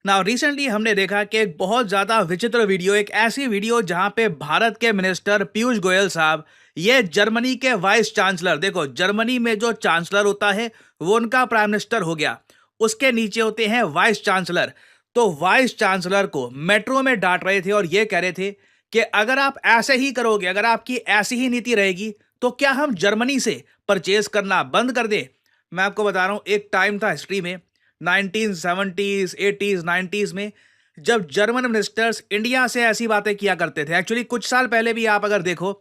Now recently हमने देखा कि एक बहुत ज़्यादा विचित्र वीडियो, एक ऐसी वीडियो जहां पे भारत के मिनिस्टर पीयूष गोयल साहब, ये जर्मनी के वाइस चांसलर, देखो जर्मनी में जो चांसलर होता है वो उनका प्राइम मिनिस्टर हो गया, उसके नीचे होते हैं वाइस चांसलर। तो वाइस चांसलर को मेट्रो में डांट रहे थे और ये कह रहे थे कि अगर आप ऐसे ही करोगे, अगर आपकी ऐसी ही नीति रहेगी तो क्या हम जर्मनी से परचेज करना बंद कर दें। मैं आपको बता रहा हूं, एक टाइम था हिस्ट्री में, 1970s 80s 90s में, जब जर्मन मिनिस्टर्स इंडिया से ऐसी बातें किया करते थे। एक्चुअली कुछ साल पहले भी आप अगर देखो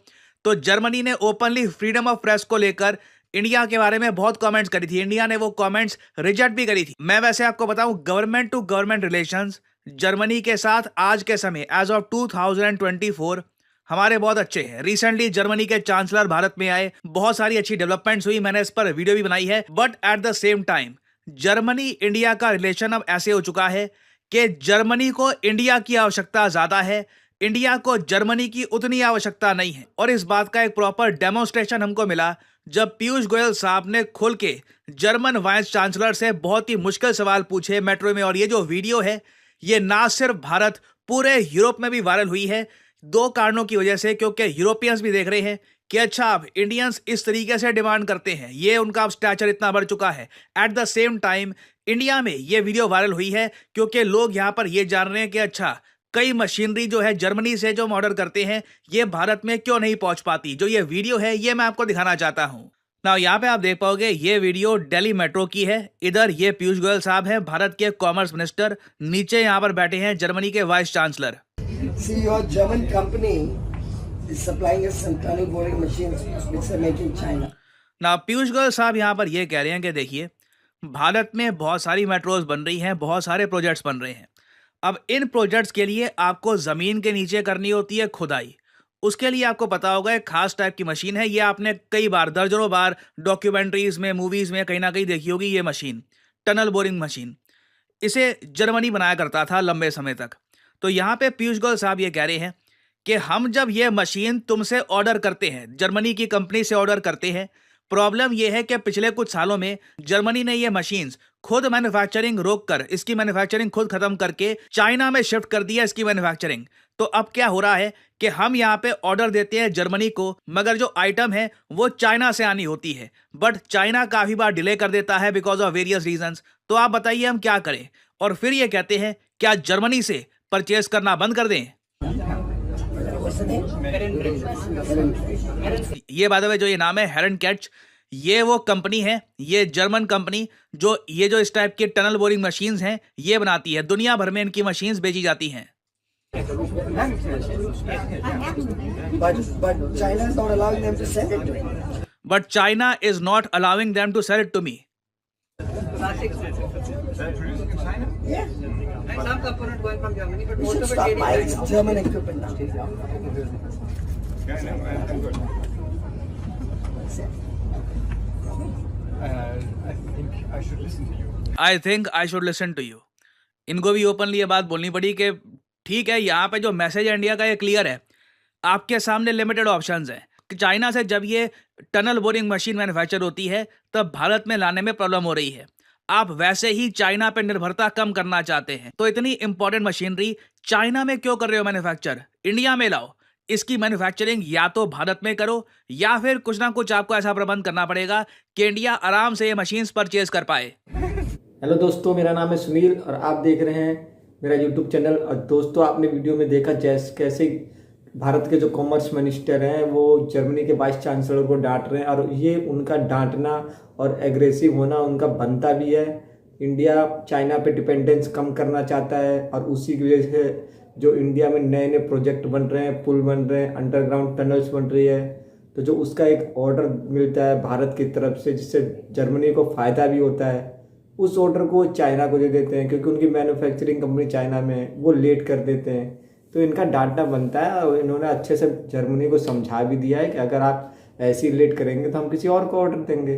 तो जर्मनी ने ओपनली फ्रीडम ऑफ प्रेस को लेकर इंडिया के बारे में बहुत कमेंट्स करी थी। इंडिया ने वो कमेंट्स रिजेक्ट भी करी थी। मैं वैसे आपको बताऊं, government to government relations Germany के साथ आज के समय एज ऑफ 2024 हमारे बहुत अच्छे हैं। रिसेंटली जर्मनी के चांसलर भारत में आए, बहुत सारी अच्छी डेवलपमेंट्स हुई, मैंने इस पर वीडियो भी बनाई है। But at the same time Germany India का रिलेशन अब ऐसे हो चुका है कि जर्मनी को इंडिया की आवश्यकता ज्यादा है, इंडिया को जर्मनी की उतनी आवश्यकता नहीं है। और इस बात का एक प्रॉपर डेमोन्स्ट्रेशन हमको मिला जब पीयूष गोयल साहब ने खुल के जर्मन वाइस चांसलर से बहुत ही मुश्किल सवाल पूछे मेट्रो में। और ये जो वीडियो है ये ना सिर्फ भारत, पूरे यूरोप में भी वायरल हुई है। दो कारणों की वजह से, क्योंकि यूरोपियंस भी देख रहे हैं कि अच्छा अब इंडियंस इस तरीके से डिमांड करते हैं, ये उनका अब स्टैचर इतना बढ़ चुका है। At the same time India में ये वीडियो वायरल हुई है क्योंकि लोग यहाँ पर ये जान रहे हैं कि अच्छा कई मशीनरी जो है जर्मनी से जो हम ऑर्डर करते हैं ये भारत में क्यों नहीं पहुंच पाती। जो ये वीडियो है ये मैं आपको दिखाना चाहता हूँ। ना यहाँ पे आप देख पाओगे ये वीडियो दिल्ली मेट्रो की है। इधर ये पीयूष गोयल साहब हैं, भारत के कॉमर्स मिनिस्टर, नीचे यहाँ पर बैठे हैं जर्मनी के vice chancellor. See, your German company is supplying us some tunnel boring machines which are made in China. ना पीयूष गोयल साहब यहाँ पर ये कह रहे हैं कि देखिए भारत में बहुत सारी मेट्रोज बन रही हैं, बहुत सारे प्रोजेक्ट्स बन रहे हैं। अब इन प्रोजेक्ट्स के लिए आपको ज़मीन के नीचे करनी होती है खुदाई। उसके लिए आपको पता होगा एक खास टाइप की मशीन है, ये आपने कई बार, दर्जनों बार डॉक्यूमेंट्रीज में, मूवीज़ में कहीं ना कहीं देखी होगी ये मशीन, टनल बोरिंग मशीन। इसे जर्मनी बनाया करता था लंबे समय तक। तो यहाँ पे पीयूष गोयल साहब ये कह रहे हैं कि हम जब ये मशीन तुमसे ऑर्डर करते हैं, जर्मनी की कंपनी से ऑर्डर करते हैं, प्रॉब्लम ये है कि पिछले कुछ सालों में जर्मनी ने ये मशीन्स खुद मैन्युफैक्चरिंग रोककर, इसकी मैन्युफैक्चरिंग खुद खत्म करके चाइना में शिफ्ट कर दिया इसकी मैन्युफैक्चरिंग। तो अब क्या हो रहा है कि हम यहाँ पे ऑर्डर देते हैं जर्मनी को, मगर जो आइटम है वो चाइना से आनी होती है, बट चाइना काफी बार डिले कर देता है बिकॉज ऑफ वेरियस रीजंस। तो आप बताइए हम क्या करें। और फिर ये कहते हैं क्या जर्मनी से परचेज करना बंद कर दें। ये बात है, जो ये नाम है हेरन कैच, ये वो कंपनी है, ये जर्मन कंपनी जो ये जो इस टाइप के टनल बोरिंग मशीन्स हैं ये बनाती है। दुनिया भर में इनकी मशीन्स बेची जाती हैं। But China is not allowing them to sell it to me. Yeah. Some component going from Germany, but We most should of it stop getting buying German equipment now. I think I should listen to you. इनको भी openly ये बात बोलनी पड़ी कि ठीक है, यहाँ पे जो मैसेज है इंडिया का ये क्लियर है, आपके सामने लिमिटेड ऑप्शंस हैं कि चाइना से जब ये टनल बोरिंग मशीन मैन्युफैक्चर होती है तब भारत में लाने में प्रॉब्लम हो रही है। आप वैसे ही चाइना पे निर्भरता कम करना चाहते हैं, तो इतनी इंपॉर्टेंट मशीनरी चाइना में क्यों कर रहे हो मैन्युफैक्चर, इंडिया में लाओ। इसकी मैन्युफैक्चरिंग या तो भारत में करो या फिर कुछ ना कुछ आपको ऐसा प्रबंध करना पड़ेगा कि इंडिया आराम से ये मशीन्स परचेज कर पाए। हेलो दोस्तों, मेरा नाम है सुनील और आप देख रहे हैं मेरा यूट्यूब चैनल। और दोस्तों, आपने वीडियो में देखा कैसे भारत के जो कॉमर्स मिनिस्टर हैं वो जर्मनी के वाइस चांसलर को डांट रहे हैं, और ये उनका डांटना और एग्रेसिव होना उनका बनता भी है। इंडिया चाइना पे डिपेंडेंस कम करना चाहता है और उसी की वजह से जो इंडिया में नए नए प्रोजेक्ट बन रहे हैं, पुल बन रहे हैं, अंडरग्राउंड टनल्स बन रही है, तो जो उसका एक ऑर्डर मिलता है भारत की तरफ से जिससे जर्मनी को फ़ायदा भी होता है, उस ऑर्डर को चाइना को दे देते हैं क्योंकि उनकी मैन्युफैक्चरिंग कंपनी चाइना में है, वो लेट कर देते हैं। तो इनका डांटना बनता है और इन्होंने अच्छे से जर्मनी को समझा भी दिया है कि अगर आप ऐसे ही लेट करेंगे तो हम किसी और को ऑर्डर देंगे।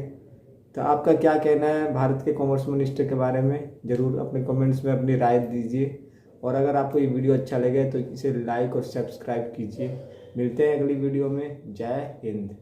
तो आपका क्या कहना है भारत के कॉमर्स मिनिस्टर के बारे में, ज़रूर अपने कमेंट्स में अपनी राय दीजिए। और अगर आपको ये वीडियो अच्छा लगे तो इसे लाइक और सब्सक्राइब कीजिए। मिलते हैं अगली वीडियो में। जय हिंद।